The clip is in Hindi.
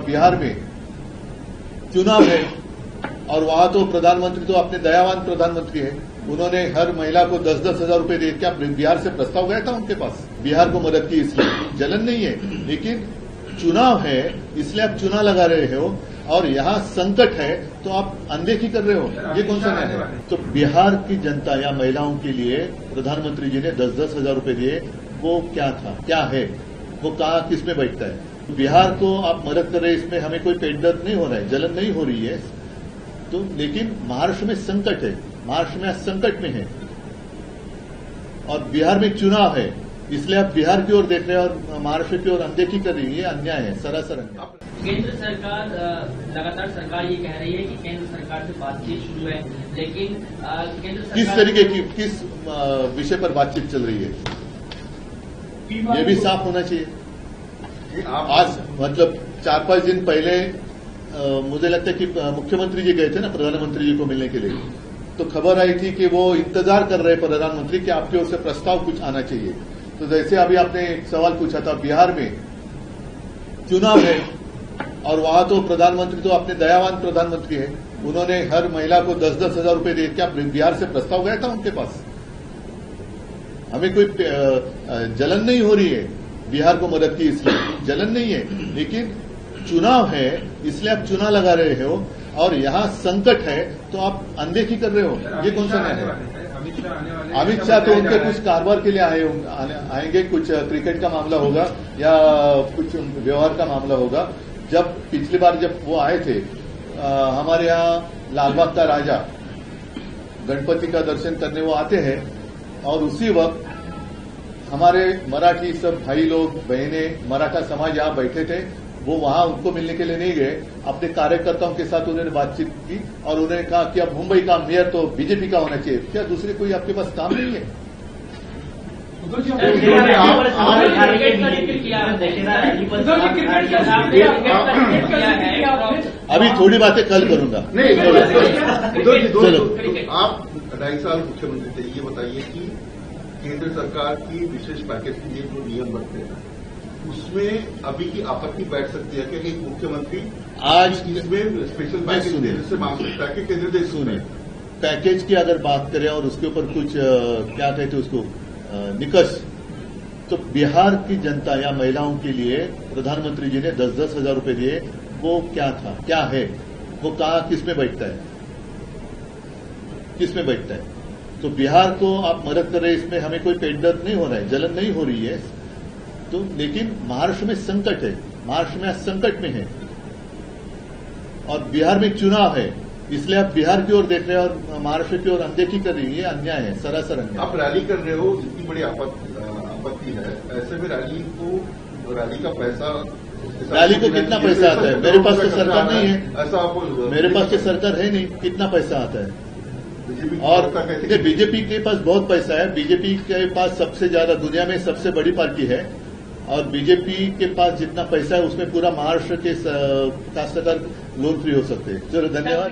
बिहार में चुनाव है और वहां तो प्रधानमंत्री तो अपने दयावान प्रधानमंत्री है, उन्होंने हर महिला को 10-10 हजार रुपए दिए। क्या बिहार से प्रस्ताव गया था उनके पास? बिहार को मदद की, इसलिए जलन नहीं है, लेकिन चुनाव है इसलिए आप चुनाव लगा रहे हो और यहाँ संकट है तो आप अनदेखी कर रहे हो। ये कौन सा न्याय है? तो बिहार की जनता या महिलाओं के लिए प्रधानमंत्री जी ने 10-10 हजार रुपए दिए, वो क्या था, क्या है, वो कहाँ किस में बैठता है? बिहार को आप मदद कर रहे हैं, इसमें हमें कोई पेट दर्द नहीं हो रहा है, जलन नहीं हो रही है। तो लेकिन महाराष्ट्र में संकट है, महाराष्ट्र में संकट में है और बिहार में चुनाव है, इसलिए आप बिहार की ओर देख रहे हैं और महाराष्ट्र की ओर अनदेखी कर रही है। ये अन्याय है, सरासर अन्याय। केंद्र सरकार लगातार सरकार ये कह रही है कि केंद्र सरकार से बातचीत शुरू है, लेकिन केंद्र सरकार किस तरीके की, किस विषय पर बातचीत चल रही है, ये भी साफ होना चाहिए। आज मतलब 4-5 दिन पहले मुझे लगता है कि मुख्यमंत्री जी गए थे ना प्रधानमंत्री जी को मिलने के लिए, तो खबर आई थी कि वो इंतजार कर रहे प्रधानमंत्री कि आपकी ओर से प्रस्ताव कुछ आना चाहिए। तो जैसे अभी आपने एक सवाल पूछा था, बिहार में चुनाव है और वहां तो प्रधानमंत्री तो अपने दयावान प्रधानमंत्री है, उन्होंने हर महिला को 10-10 हजार रुपए दिए। क्या बिहार से प्रस्ताव गया था उनके पास? हमें कोई जलन नहीं हो रही है बिहार को मदद की, इसलिए जलन नहीं है, लेकिन चुनाव है इसलिए आप चुनाव लगा रहे हो और यहाँ संकट है तो आप अनदेखी कर रहे हो। ये कौन सा न्याय है? अमित शाह तो उनके कुछ कारोबार के लिए आएंगे, कुछ क्रिकेट का मामला होगा या कुछ व्यवहार का मामला होगा। जब पिछली बार जब वो आए थे हमारे यहाँ लालबाग का राजा गणपति का दर्शन करने वो आते हैं और उसी वक्त हमारे मराठी सब भाई लोग, बहनें, मराठा समाज यहाँ बैठे थे, वो वहां उनको मिलने के लिए नहीं गए। अपने कार्यकर्ताओं के साथ उन्होंने बातचीत की और उन्होंने कहा कि अब मुंबई का मेयर तो बीजेपी का होना चाहिए। क्या दूसरे कोई आपके पास काम नहीं है? अभी थोड़ी बातें कल करूंगा। चलो, आप 2.5 साल मुख्यमंत्री थे, ये बताइए कि केंद्र सरकार की विशेष पैकेज के लिए जो नियम बनते हैं उसमें अभी की आपत्ति बैठ सकती है कि एक मुख्यमंत्री आज इसमें स्पेशल पैकेज देने से मांग सकता है कि केंद्र दे। सुने, पैकेज की अगर बात करें और उसके ऊपर कुछ क्या कहते हैं उसको निकष, तो बिहार की जनता या महिलाओं के लिए प्रधानमंत्री जी ने 10-10 हजार रुपए दिए, वो क्या था, क्या है, वो कहाँ किस में बैठता है, किस में बैठता है? तो बिहार को आप मदद कर रहे हैं, इसमें हमें कोई पेट दर्द नहीं हो रहा है, जलन नहीं हो रही है। तो लेकिन महाराष्ट्र में संकट है, महाराष्ट्र में संकट में है और बिहार में चुनाव है, इसलिए आप बिहार की ओर देख रहे हैं और महाराष्ट्र की ओर अनदेखी कर रही है। ये अन्याय है, सरासर अन्याय। आप रैली कर रहे हो, इतनी बड़ी आपत्ति है, ऐसे में रैली का पैसा, रैली को कितना पैसा आता है? मेरे पास तो सरकार नहीं है, ऐसा आप मेरे पास तो सरकार है नहीं, कितना पैसा आता है? और बीजेपी के पास बहुत पैसा है, बीजेपी के पास सबसे ज्यादा दुनिया में सबसे बड़ी पार्टी है और बीजेपी के पास जितना पैसा है उसमें पूरा महाराष्ट्र के काश्तकार लोन फ्री हो सकते हैं। चलो, धन्यवाद।